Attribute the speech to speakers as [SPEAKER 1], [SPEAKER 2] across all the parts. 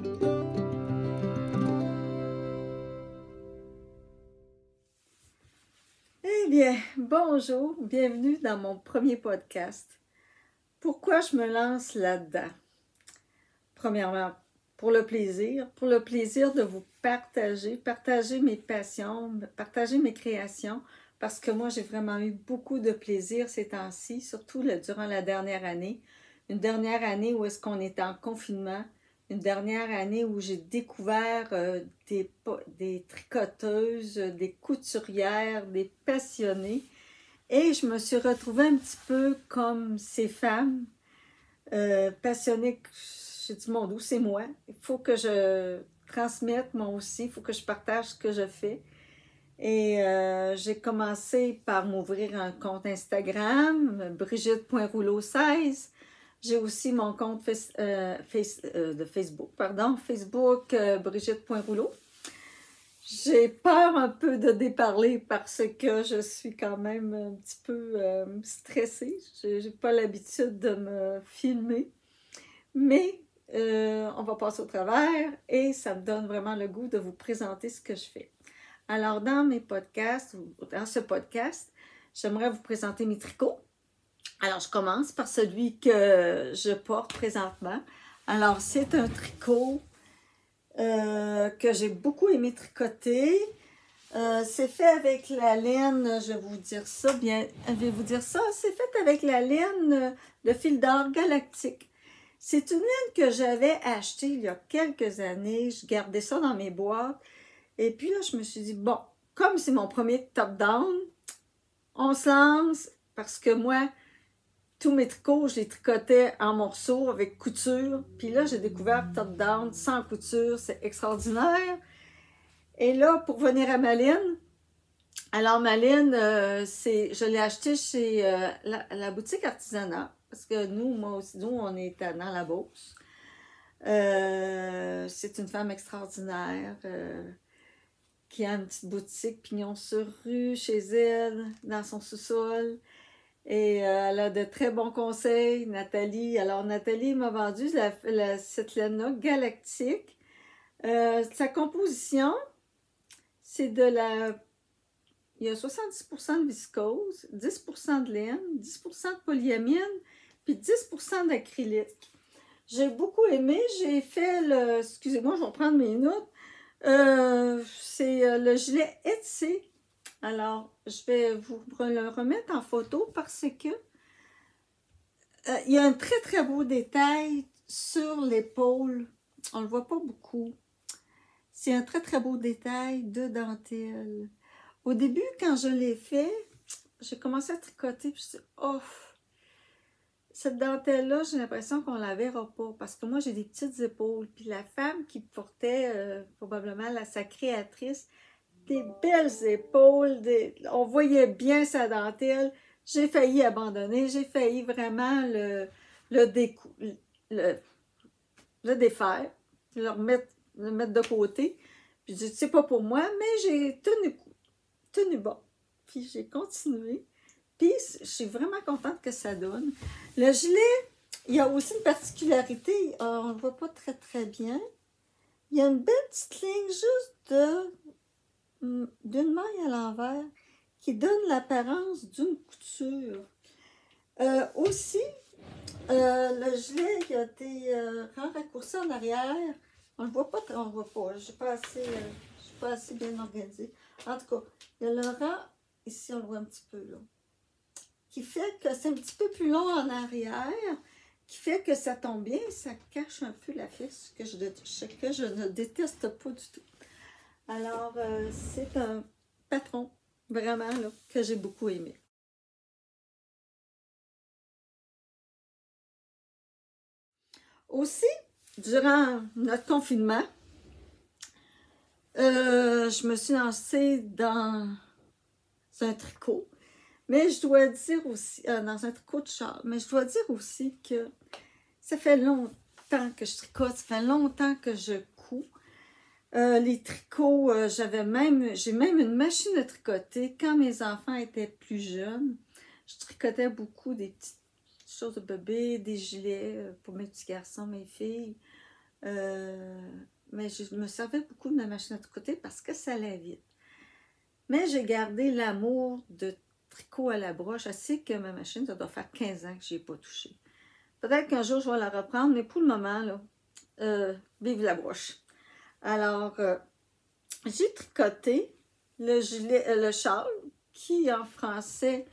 [SPEAKER 1] Eh bien, bonjour, bienvenue dans mon premier podcast. Pourquoi je me lance là-dedans? Premièrement, pour le plaisir de vous partager mes passions, partager mes créations, parce que moi, j'ai vraiment eu beaucoup de plaisir ces temps-ci, surtout durant la dernière année. Une dernière année où est-ce qu'on était en confinement, une dernière année où j'ai découvert des tricoteuses, des couturières, des passionnées. Et je me suis retrouvée un petit peu comme ces femmes passionnées. J'ai dit, mon Dieu, c'est moi. Il faut que je transmette moi aussi, il faut que je partage ce que je fais. Et j'ai commencé par m'ouvrir un compte Instagram, Brigitte.rouleau16. J'ai aussi mon compte de Facebook, Facebook Brigitte.rouleau. J'ai peur un peu de déparler parce que je suis quand même un petit peu stressée. Je n'ai pas l'habitude de me filmer, mais on va passer au travers et ça me donne vraiment le goût de vous présenter ce que je fais. Alors, dans mes podcasts, ou dans ce podcast, j'aimerais vous présenter mes tricots. Alors, je commence par celui que je porte présentement. Alors, c'est un tricot que j'ai beaucoup aimé tricoter. C'est fait avec la laine, je vais vous dire ça, c'est fait avec la laine de fil d'or galactique. C'est une laine que j'avais achetée il y a quelques années, je gardais ça dans mes boîtes, et puis là, je me suis dit, bon, comme c'est mon premier top-down, on se lance, parce que moi, tous mes tricots, je les tricotais en morceaux avec couture, puis là, j'ai découvert top-down sans couture, c'est extraordinaire. Et là, pour venir à ma laine, alors ma laine, je l'ai achetée chez la boutique artisanat, parce que moi aussi, on est dans la Beauce. C'est une femme extraordinaire qui a une petite boutique pignon sur rue chez elle, dans son sous-sol. Et elle a de très bons conseils, Nathalie. Alors, Nathalie m'a vendu cette laine-là galactique. Sa composition, c'est il y a 70% de viscose, 10% de laine, 10% de polyamide, puis 10% d'acrylique. J'ai beaucoup aimé. J'ai fait excusez-moi, je vais prendre mes notes. C'est le gilet Etsy. Alors, je vais vous le remettre en photo parce que il y a un très très beau détail sur l'épaule. On ne le voit pas beaucoup. C'est un très très beau détail de dentelle. Au début, quand je l'ai fait, j'ai commencé à tricoter, puis je me suis dit, oh, cette dentelle-là, j'ai l'impression qu'on la verra pas, parce que moi, j'ai des petites épaules, puis la femme qui portait, probablement sa créatrice, des belles épaules, on voyait bien sa dentelle. J'ai failli abandonner, j'ai failli vraiment le, décou... le, le défaire, le mettre de côté. Puis je dis, c'est pas pour moi, mais j'ai tenu bon. Puis j'ai continué. Puis je suis vraiment contente que ça donne. Le gilet, il y a aussi une particularité, on ne le voit pas très très bien. Il y a une belle petite ligne juste d'une maille à l'envers qui donne l'apparence d'une couture. Aussi, le gilet, il y a des raccourcis en arrière. On ne le voit pas, on le voit pas. Je ne suis pas assez bien organisée. En tout cas, il y a le rang, ici on le voit un petit peu là, qui fait que c'est un petit peu plus long en arrière, qui fait que ça tombe bien, ça cache un peu la fesse que je ne déteste pas du tout. Alors, c'est un patron, vraiment, là, que j'ai beaucoup aimé. Aussi, durant notre confinement, je me suis lancée dans un tricot, mais je dois dire aussi, dans un tricot de châle, mais je dois dire aussi que ça fait longtemps que je tricote, ça fait longtemps que je couds. Les tricots, j'ai même une machine à tricoter. Quand mes enfants étaient plus jeunes, je tricotais beaucoup des petites choses de bébé, des gilets pour mes petits garçons, mes filles. Mais je me servais beaucoup de ma machine à tricoter parce que ça allait vite. Mais j'ai gardé l'amour de tricot à la broche. Je sais que ma machine, ça doit faire 15 ans que je n'y ai pas touché. Peut-être qu'un jour, je vais la reprendre, mais pour le moment, là, vive la broche. Alors, j'ai tricoté le gilet, le châle, qui en français,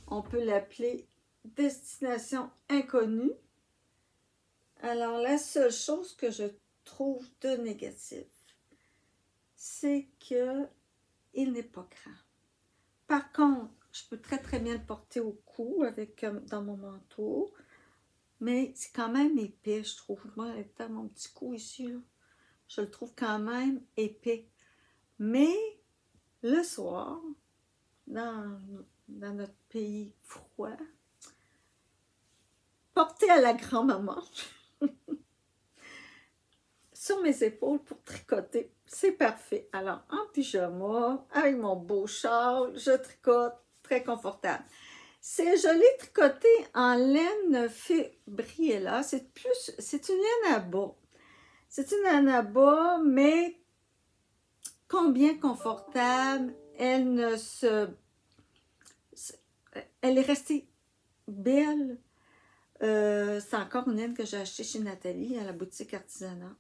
[SPEAKER 1] on peut l'appeler Destination inconnue. Alors, la seule chose que je trouve de négatif, c'est que il n'est pas grand. Par contre, je peux très très bien le porter au cou avec dans mon manteau, mais c'est quand même épais, je trouve. Moi, avec mon petit cou ici, là, je le trouve quand même épais. Mais le soir, dans notre pays froid, porté à la grand-maman sur mes épaules pour tricoter, c'est parfait. Alors, en pyjama, avec mon beau châle, je tricote, très confortable. Je l'ai tricoté en laine Fibriella. C'est une laine à bas. C'est une laine à bas, mais combien confortable. Elle est restée belle. C'est encore une laine que j'ai achetée chez Nathalie à la boutique artisanat.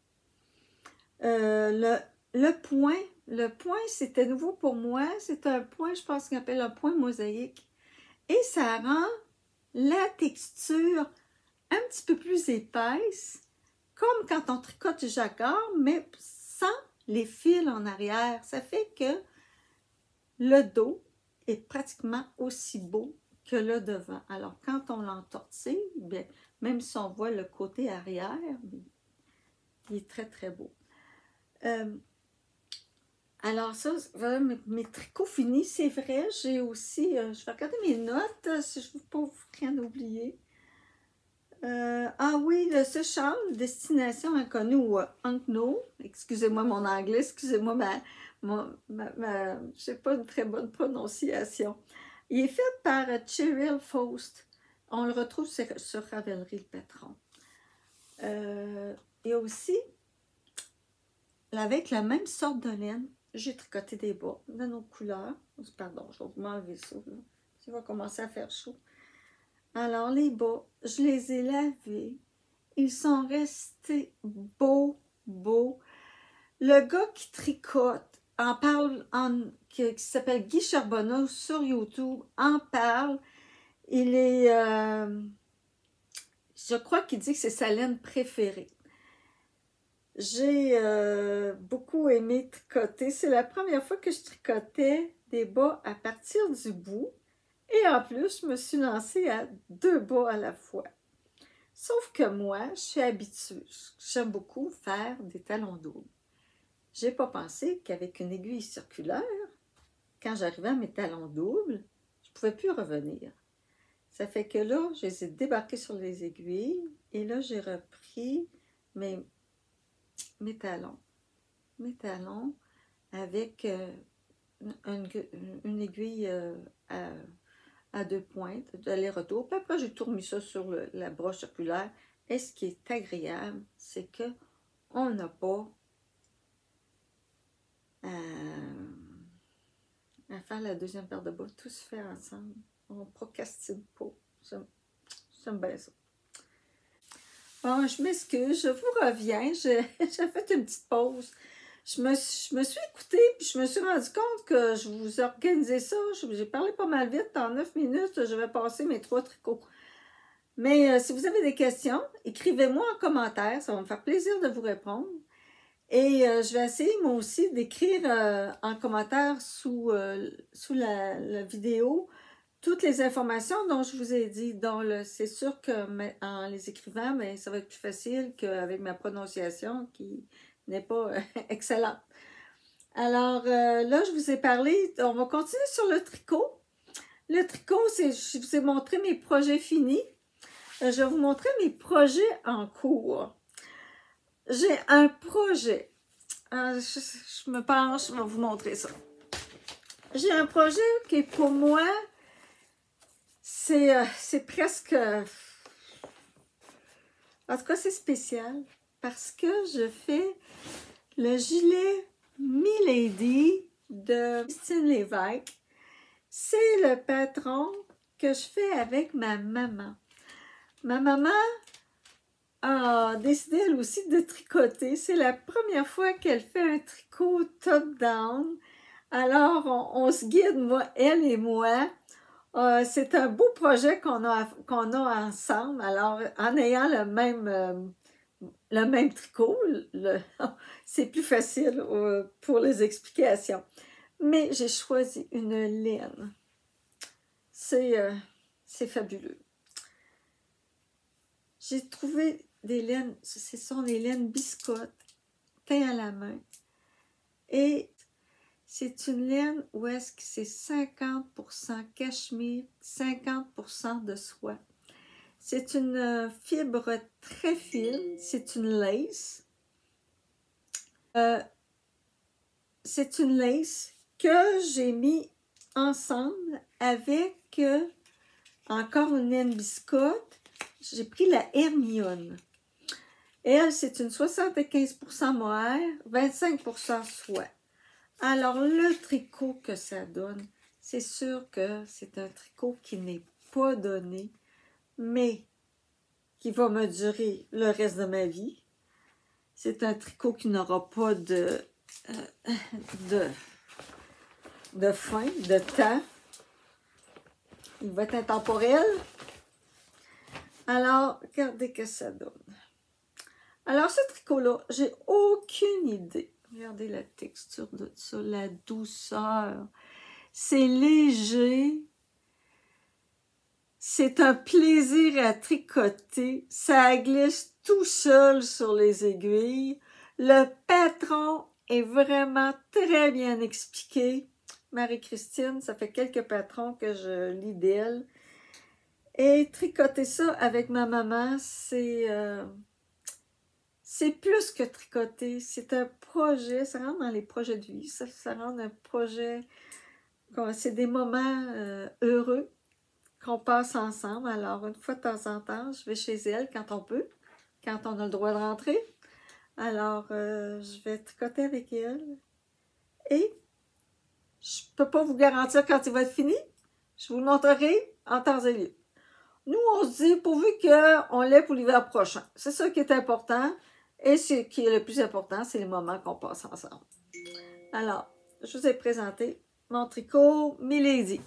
[SPEAKER 1] Le point, c'était nouveau pour moi. C'est un point, je pense qu'on appelle un point mosaïque. Et ça rend la texture un petit peu plus épaisse, comme quand on tricote du jacquard, mais sans les fils en arrière. Ça fait que le dos est pratiquement aussi beau que le devant. Alors, quand on l'entortille, bien, même si on voit le côté arrière, il est très, très beau. Alors ça, voilà mes tricots finis, c'est vrai. J'ai aussi, je vais regarder mes notes, si je ne veux pas rien oublier. Ah oui, ce châle, Destination inconnue ou Unknown, excusez-moi mon anglais, excusez-moi je n'ai pas une très bonne prononciation. Il est fait par Cheryl Faust. On le retrouve sur Ravelry, le patron. Et aussi, avec la même sorte de laine, j'ai tricoté des bas de nos couleurs. Pardon, je vais vous m'enlever ça. Là. Ça va commencer à faire chaud. Alors, les bas, je les ai lavés. Ils sont restés beaux, beaux. Le gars qui tricote, en parle, qui s'appelle Guy Charbonneau sur YouTube, en parle. Il est, je crois qu'il dit que c'est sa laine préférée. J'ai beaucoup aimé tricoter. C'est la première fois que je tricotais des bas à partir du bout. Et en plus, je me suis lancée à 2 bas à la fois. Sauf que moi, je suis habituée. J'aime beaucoup faire des talons doubles. Je n'ai pas pensé qu'avec une aiguille circulaire, quand j'arrivais à mes talons doubles, je ne pouvais plus revenir. Ça fait que là, je les ai débarqués sur les aiguilles et là, j'ai repris mes talons. Mes talons avec une aiguille à 2 pointes d'aller-retour. Puis après, j'ai tout remis ça sur la broche circulaire. Et ce qui est agréable, c'est qu'on n'a pas à faire la deuxième paire de bas. Tout se fait ensemble. On ne procrastine pas. J'aime bien ça. Bon, je m'excuse, je vous reviens. J'ai fait une petite pause. Je me suis écoutée, puis je me suis rendu compte que je vous organisais ça. J'ai parlé pas mal vite. En 9 minutes, je vais passer mes 3 tricots. Mais si vous avez des questions, écrivez-moi en commentaire. Ça va me faire plaisir de vous répondre. Et je vais essayer, moi aussi, d'écrire en commentaire sous la vidéo toutes les informations dont je vous ai dit. C'est sûr qu'en les écrivant, mais ça va être plus facile qu'avec ma prononciation qui n'est pas excellente. Alors là, je vous ai parlé, on va continuer sur le tricot. Le tricot, je vous ai montré mes projets finis. Je vais vous montrer mes projets en cours. J'ai un projet. Je me penche, je vais vous montrer ça. J'ai un projet qui, pour moi, c'est presque... En tout cas, c'est spécial. parce que je fais le gilet Milady de Christine Lévesque. C'est le patron que je fais avec ma maman. Ma maman a décidé elle aussi de tricoter. C'est la première fois qu'elle fait un tricot top-down. Alors, on se guide, moi, elle et moi. C'est un beau projet qu'on a ensemble. Alors, en ayant le même tricot, c'est plus facile pour les explications. Mais j'ai choisi une laine. C'est fabuleux. J'ai trouvé des laines, ce sont des laines biscottes, teintes à la main. Et c'est une laine où est-ce que c'est 50% cachemire, 50% de soie. C'est une fibre très fine, c'est une lace. C'est une lace que j'ai mis ensemble avec encore une laine biscotte. J'ai pris la Hermione. Elle, c'est une 75% mohair, 25% soie. Alors, le tricot que ça donne, c'est sûr que c'est un tricot qui n'est pas donné, mais qui va me durer le reste de ma vie. C'est un tricot qui n'aura pas de fin, de temps. Il va être intemporel. Alors, regardez que ça donne. Alors, ce tricot-là, j'ai aucune idée. Regardez la texture de ça, la douceur. C'est léger. C'est un plaisir à tricoter. Ça glisse tout seul sur les aiguilles. Le patron est vraiment très bien expliqué. Marie-Christine, ça fait quelques patrons que je lis d'elle. Et tricoter ça avec ma maman, c'est plus que tricoter. C'est un projet, ça rentre dans les projets de vie. Ça rend un projet, c'est des moments heureux qu'on passe ensemble. Alors, une fois de temps en temps, je vais chez elle quand on peut, quand on a le droit de rentrer. Alors, je vais tricoter avec elle. Et je ne peux pas vous garantir quand il va être fini. Je vous le montrerai en temps et lieu. Nous, on se dit, pourvu qu'on l'ait pour l'hiver prochain. C'est ça qui est important. Et ce qui est le plus important, c'est les moments qu'on passe ensemble. Alors, je vous ai présenté mon tricot Milady.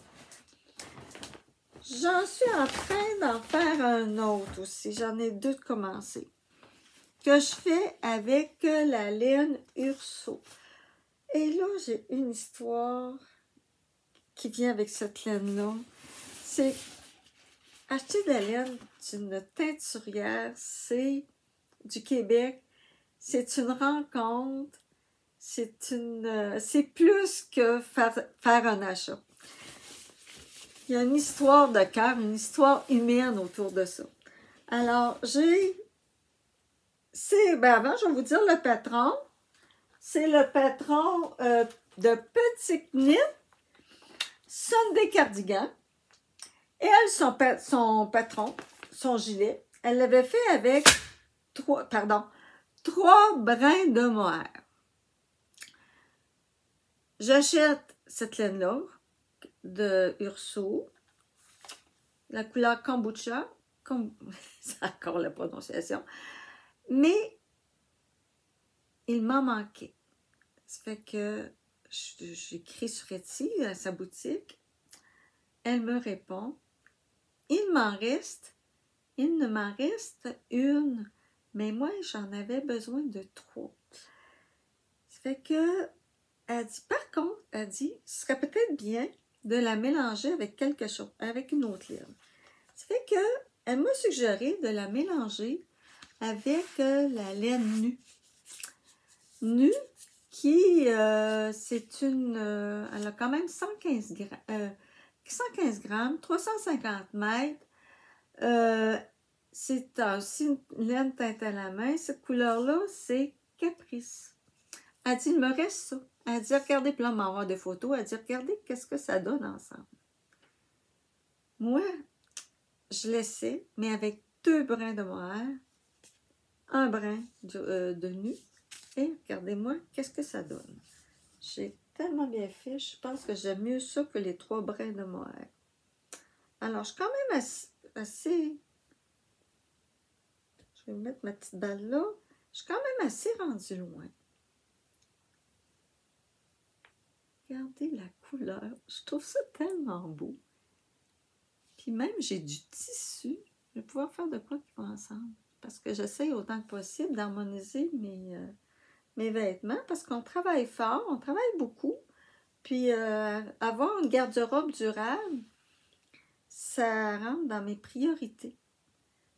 [SPEAKER 1] J'en suis en train d'en faire un autre aussi. J'en ai deux de commencer. Que je fais avec la laine Urso. Et là, j'ai une histoire qui vient avec cette laine-là. C'est acheter de la laine d'une teinturière, c'est du Québec. C'est une rencontre. C'est plus que faire un achat. Il y a une histoire de cœur, une histoire humaine autour de ça. Alors, avant, je vais vous dire le patron. C'est le patron de Petite Knit, Sunday Cardigan. Et elle, son patron, son gilet, elle l'avait fait avec 3 brins de mohair. J'achète cette laine-là de Urso, la couleur kombucha, c'est encore la prononciation, mais il m'en manquait. Ça fait que j'écris sur Etsy à sa boutique, elle me répond, il ne m'en reste une, mais moi j'en avais besoin de 3. Ça fait que elle dit, par contre, elle dit, ce serait peut-être bien de la mélanger avec quelque chose, avec une autre laine. Ça fait que elle m'a suggéré de la mélanger avec la laine nue. Nue, qui, c'est une, elle a quand même 115 grammes, 350 mètres. C'est aussi une laine teinte à la main. Cette couleur-là, c'est Caprice. Elle dit, il me reste ça. Elle dit, regardez, puis là, on m'envoie des photos. Elle dit, regardez, qu'est-ce que ça donne ensemble. Moi, je laissais, mais avec 2 brins de mohair, un brin de nu. Et regardez-moi, qu'est-ce que ça donne. J'ai tellement bien fait, je pense que j'aime mieux ça que les 3 brins de mohair. Alors, je suis quand même assez je vais mettre ma petite balle là. Je suis quand même assez rendue loin. Regardez la couleur. Je trouve ça tellement beau. Puis même, j'ai du tissu. Je vais pouvoir faire de quoi qui va ensemble. Parce que j'essaie autant que possible d'harmoniser mes vêtements. Parce qu'on travaille fort, on travaille beaucoup. Puis avoir une garde-robe durable, ça rentre dans mes priorités.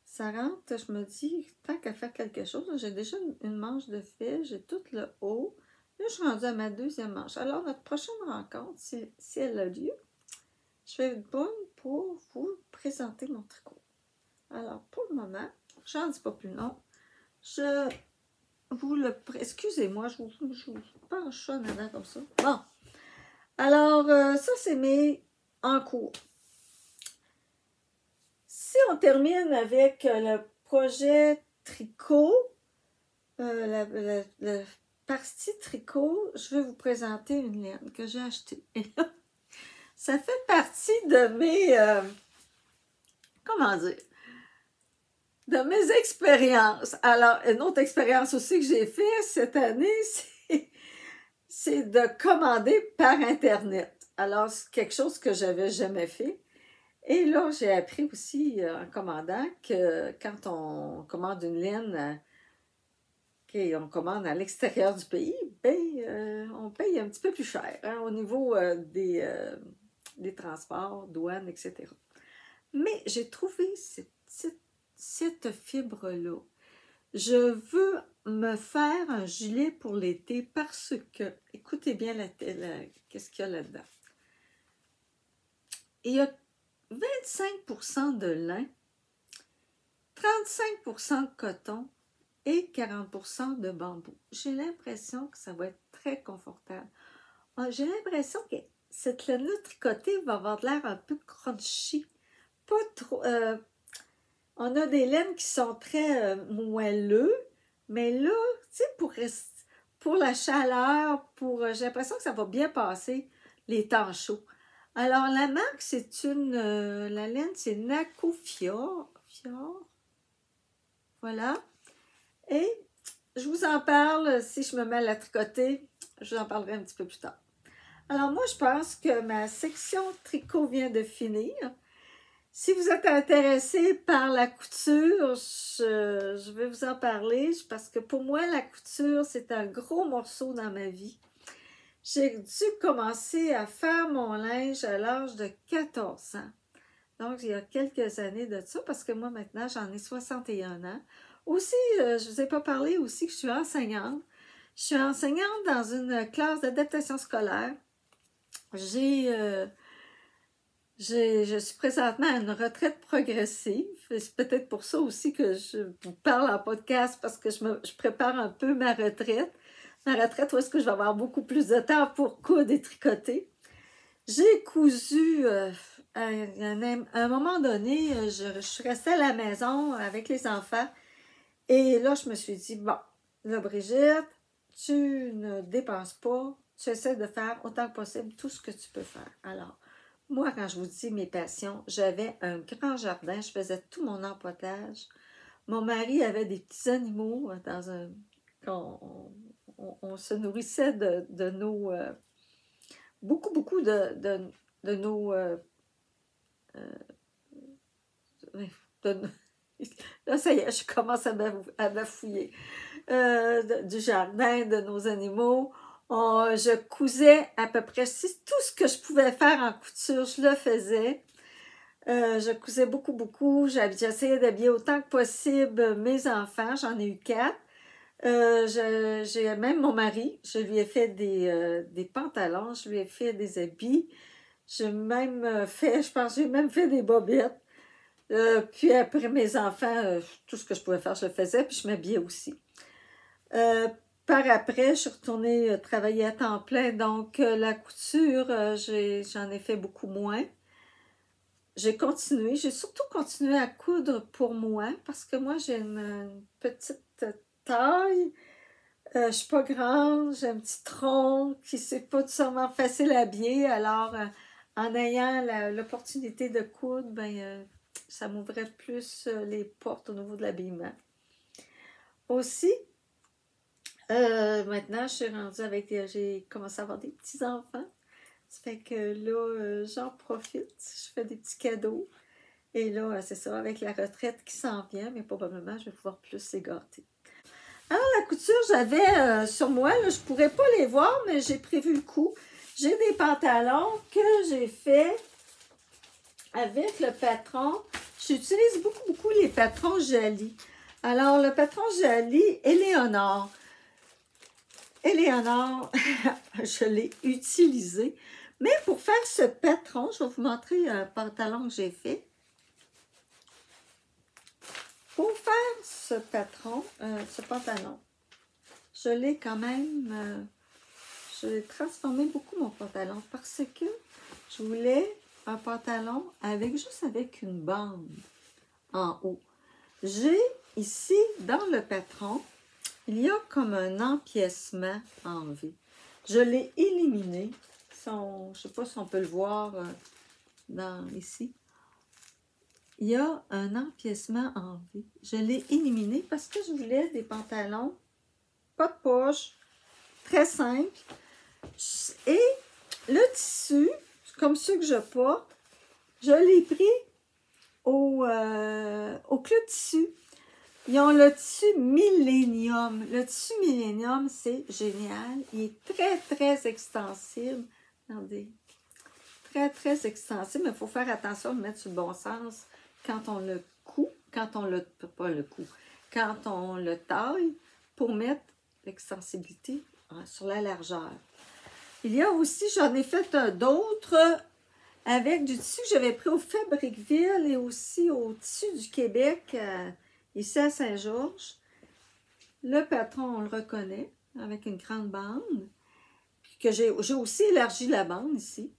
[SPEAKER 1] Ça rentre, je me dis, tant qu'à faire quelque chose, j'ai déjà une manche de fil, j'ai tout le haut. Là, je suis rendue à ma 2e manche. Alors, notre prochaine rencontre, si elle a lieu, je vais être bonne pour vous présenter mon tricot. Alors, pour le moment, j'en dis pas plus long. Je vous le... Excusez-moi, je vous penche ça dedans comme ça. Bon. Alors, ça, c'est mes en cours. Si on termine avec le projet tricot, la partie tricot, je vais vous présenter une laine que j'ai achetée. Et là, ça fait partie de mes, comment dire, de mes expériences. Alors, une autre expérience aussi que j'ai faite cette année, c'est de commander par Internet. Alors, c'est quelque chose que j'avais jamais fait. Et là, j'ai appris aussi en commandant que quand on commande une laine, qu'on commande à l'extérieur du pays, ben, on paye un petit peu plus cher hein, au niveau des transports, douanes, etc. Mais j'ai trouvé cette fibre-là. Je veux me faire un gilet pour l'été parce que, écoutez bien qu'est-ce qu'il y a là-dedans. Il y a 25% de lin, 35% de coton et 40% de bambou. J'ai l'impression que ça va être très confortable. J'ai l'impression que cette laine-là tricotée va avoir de l'air un peu crunchy. Pas trop. On a des laines qui sont très moelleux, mais là, tu sais, pour la chaleur, j'ai l'impression que ça va bien passer les temps chauds. Alors, la marque, c'est la laine, c'est Nako Fior. Voilà. Et je vous en parle, si je me mets à la tricoter, je vous en parlerai un petit peu plus tard. Alors, moi, je pense que ma section tricot vient de finir. Si vous êtes intéressé par la couture, je vais vous en parler parce que pour moi, la couture, c'est un gros morceau dans ma vie. J'ai dû commencer à faire mon linge à l'âge de 14 ans. Donc, il y a quelques années de ça, parce que moi, maintenant, j'en ai 61 ans. Aussi, je ne vous ai pas parlé aussi que je suis enseignante. Je suis enseignante dans une classe d'adaptation scolaire. Je suis présentement à une retraite progressive. C'est peut-être pour ça aussi que je vous parle en podcast, parce que je prépare un peu ma retraite. Ma retraite où est-ce que je vais avoir beaucoup plus de temps pour coudre et tricoter. J'ai cousu, à un moment donné, je suis restée à la maison avec les enfants. Et là, je me suis dit, bon, là, Brigitte, tu ne dépenses pas, tu essaies de faire autant que possible tout ce que tu peux faire. Alors, moi, quand je vous dis mes passions, j'avais un grand jardin, je faisais tout mon empotage. Mon mari avait des petits animaux dans un... On se nourrissait de nos... beaucoup de nos... là, ça y est, je commence à bafouiller. Du jardin, de nos animaux. Je cousais à peu près tout ce que je pouvais faire en couture, je le faisais. Je cousais beaucoup. J'essayais d'habiller autant que possible mes enfants. J'en ai eu 4. J'ai même mon mari. Je lui ai fait des pantalons. Je lui ai fait des habits. J'ai même j'ai même fait des bobettes. Puis après, mes enfants, tout ce que je pouvais faire, je le faisais. Puis je m'habillais aussi. Par après, je suis retournée travailler à temps plein. Donc, la couture, j'en ai fait beaucoup moins. J'ai surtout continué à coudre pour moi parce que moi, j'ai une petite taille. Je suis pas grande, j'ai un petit tronc qui c'est pas sûrement facile à habiller. Alors, en ayant l'opportunité de coudre, ça m'ouvrait plus les portes au niveau de l'habillement. Aussi, maintenant, je suis rendue avec, j'ai commencé à avoir des petits-enfants. Ça fait que là, j'en profite, je fais des petits cadeaux. Et là, c'est ça, avec la retraite qui s'en vient, mais probablement, je vais pouvoir plus les gâter. Alors, la couture, j'avais sur moi, là, je ne pourrais pas les voir, mais j'ai prévu le coup. J'ai des pantalons que j'ai fait avec le patron. J'utilise beaucoup les patrons Jali. Alors, le patron Jali, Éléonore. Éléonore, je l'ai utilisé. Mais pour faire ce patron, je vais vous montrer un pantalon que j'ai fait. Pour faire ce patron, ce pantalon, je l'ai quand même, je l'ai transformé beaucoup mon pantalon parce que je voulais un pantalon juste avec une bande en haut. J'ai ici, dans le patron, il y a comme un empiècement en V. Je l'ai éliminé. Je ne sais pas si on peut le voir ici. Il y a un empiècement en V. Je l'ai éliminé parce que je voulais des pantalons, pas de poche, très simples. Et le tissu, comme ceux que je porte, je l'ai pris au clou de tissu. Ils ont le tissu Millennium. Le tissu Millennium, c'est génial. Il est très extensible. Regardez. Très extensible, mais il faut faire attention de mettre sur le bon sens quand on le coud, quand on le taille, pour mettre l'extensibilité sur la largeur. Il y a aussi, j'en ai fait d'autres avec du tissu que j'avais pris au Fabricville et aussi au tissu du Québec, ici à Saint-Georges. Le patron, on le reconnaît, avec une grande bande. Puis que j'ai aussi élargi la bande ici.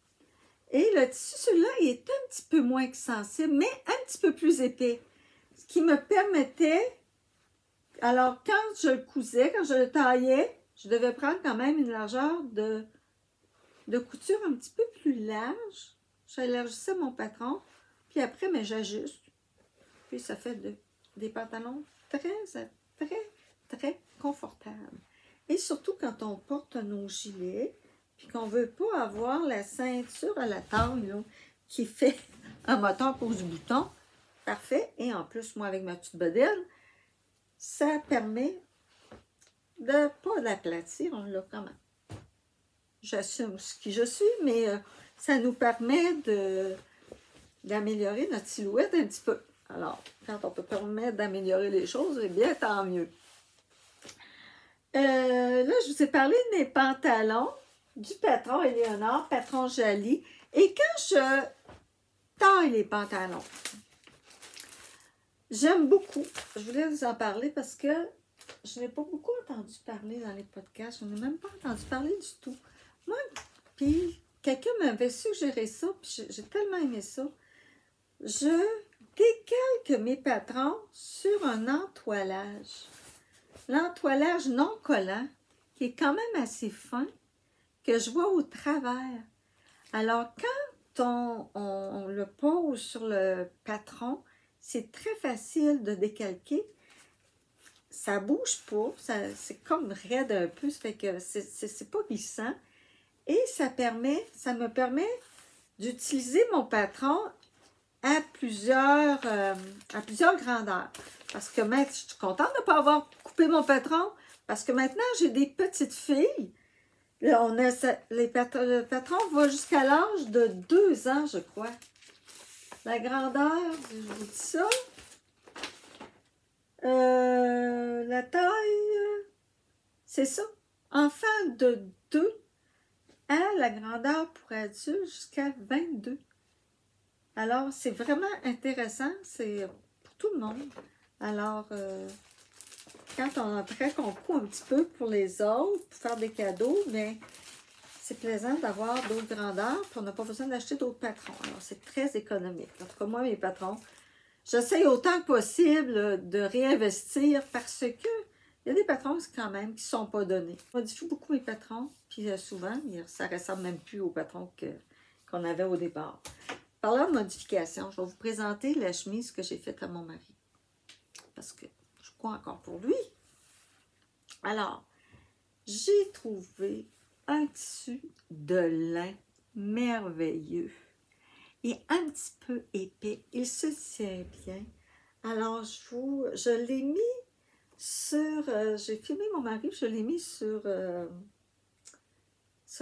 [SPEAKER 1] Et le tissu, celui-là, il est un petit peu moins extensible, mais un petit peu plus épais. Ce qui me permettait, alors quand je le cousais, quand je le taillais, je devais prendre quand même une largeur de couture un petit peu plus large. J'élargissais mon patron, puis après, mais j'ajuste. Puis ça fait des pantalons très confortables. Et surtout quand on porte nos gilets, puis qu'on ne veut pas avoir la ceinture à la taille là, qui fait un moton à cause du bouton. Parfait. Et en plus, moi, avec ma petite bedaine, ça permet de pas l'aplatir. On l'a quand même. J'assume ce qui je suis, mais ça nous permet d'améliorer notre silhouette un petit peu. Alors, quand on peut permettre d'améliorer les choses, eh bien, tant mieux. Là, je vous ai parlé de mes pantalons. Du patron Éléonore, patron Jali. Et quand je taille les pantalons, j'aime beaucoup. Je voulais vous en parler parce que je n'ai pas beaucoup entendu parler dans les podcasts. Je n'ai même pas entendu parler du tout. Moi, puis quelqu'un m'avait suggéré ça, puis j'ai tellement aimé ça. Je décalque mes patrons sur un entoilage. L'entoilage non collant, qui est quand même assez fin, que je vois au travers. Alors, quand on le pose sur le patron, c'est très facile de décalquer. Ça ne bouge pas, c'est comme raide un peu, ça fait que c'est pas glissant. Et ça me permet d'utiliser mon patron à plusieurs grandeurs. Parce que maintenant, je suis contente de ne pas avoir coupé mon patron, parce que maintenant, j'ai des petites filles. Là, le patron va jusqu'à l'âge de 2 ans, je crois. La grandeur, je vous dis ça. La taille, c'est ça. Enfant de 2 à la grandeur pour adulte jusqu'à 22. Alors, c'est vraiment intéressant. C'est pour tout le monde. Alors, quand on après qu'on coud un petit peu pour les autres, pour faire des cadeaux, mais c'est plaisant d'avoir d'autres grandeurs, puis on n'a pas besoin d'acheter d'autres patrons. Alors, c'est très économique. En tout cas, moi, mes patrons, j'essaye autant que possible de réinvestir parce que Il y a des patrons quand même qui ne sont pas donnés. Je modifie beaucoup mes patrons, puis souvent, ça ne ressemble même plus aux patrons qu'on avait au départ. Parlant de modification, je vais vous présenter la chemise que j'ai faite à mon mari. Parce que je crois encore pour lui. Alors, j'ai trouvé un tissu de lin merveilleux et un petit peu épais. Il se tient bien. Alors, je l'ai mis sur... j'ai filmé mon mari, je l'ai mis sur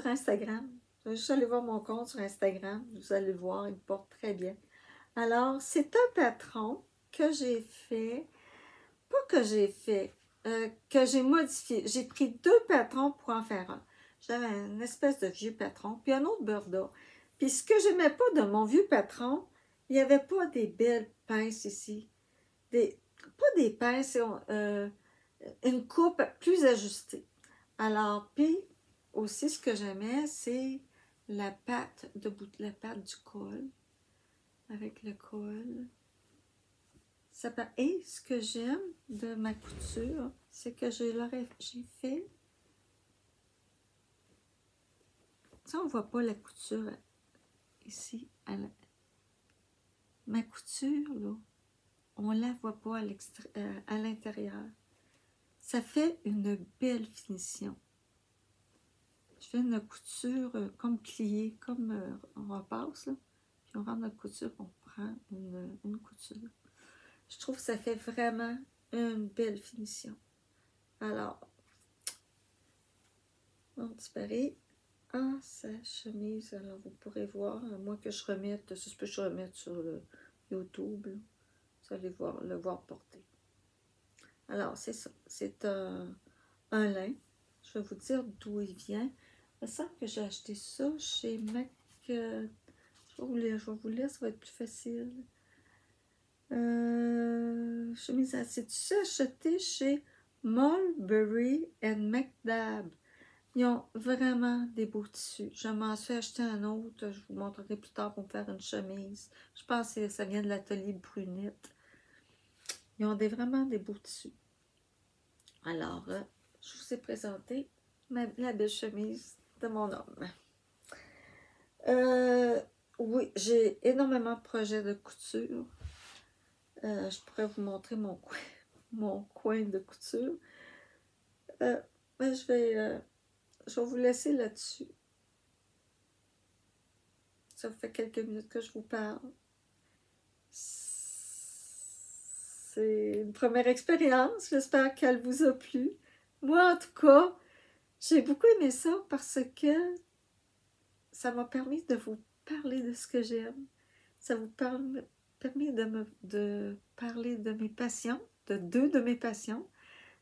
[SPEAKER 1] Instagram. Juste aller voir mon compte sur Instagram. Vous allez voir, il porte très bien. Alors, c'est un patron que j'ai fait, pas que j'ai fait, que j'ai modifié. J'ai pris 2 patrons pour en faire un. J'avais une espèce de vieux patron, puis un autre Burda. Puis ce que j'aimais pas de mon vieux patron, il n'y avait pas des belles pinces ici. Pas des pinces, une coupe plus ajustée. Alors, puis aussi ce que j'aimais, c'est la patte du col. Avec le col. Et ce que j'aime de ma couture, c'est que j'ai fait... Ça, on ne voit pas la couture ici. Ma couture, là, on ne la voit pas à l'intérieur. Ça fait une belle finition. Je fais une couture comme pliée, comme on repasse, là. Puis on rentre notre couture, on prend une couture. Je trouve que ça fait vraiment une belle finition. Alors, on disparaît. Ah, sa chemise, alors vous pourrez voir, à moins que je remette, ça se peut que je remette sur le YouTube, là. Vous allez le voir porter. Alors, c'est ça. C'est un lin. Je vais vous dire d'où il vient. Il me semble que j'ai acheté ça chez Mac. Je vais vous lire, ça va être plus facile. Chemise à c'est acheté chez Mulberry and McNabb. Ils ont vraiment des beaux tissus. Je m'en suis acheté un autre. Je vous montrerai plus tard pour me faire une chemise. Je pense que ça vient de l'atelier Brunette. Ils ont vraiment des beaux tissus. Alors, je vous ai présenté la belle chemise de mon homme. Oui, j'ai énormément de projets de couture. Je pourrais vous montrer mon coin de couture. Je vais vous laisser là-dessus. Ça fait quelques minutes que je vous parle. C'est une première expérience. J'espère qu'elle vous a plu. Moi, en tout cas, j'ai beaucoup aimé ça parce que ça m'a permis de vous parler de ce que j'aime. Ça vous permis de parler de mes passions, de 2 de mes passions,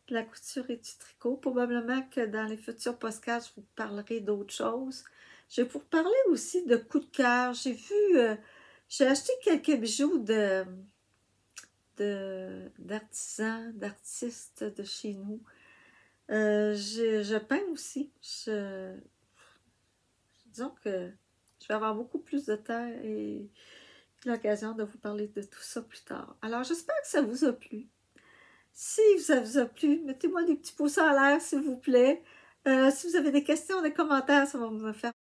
[SPEAKER 1] de la couture et du tricot. Probablement que dans les futurs podcasts, je vous parlerai d'autres choses. Je vais vous parler aussi de coups de cœur. J'ai acheté quelques bijoux d'artisans, d'artistes de chez nous. Je peins aussi. Disons que je vais avoir beaucoup plus de temps et l'occasion de vous parler de tout ça plus tard. Alors, j'espère que ça vous a plu. Si ça vous a plu, mettez-moi des petits pouces en l'air, s'il vous plaît. Si vous avez des questions, des commentaires, ça va me faire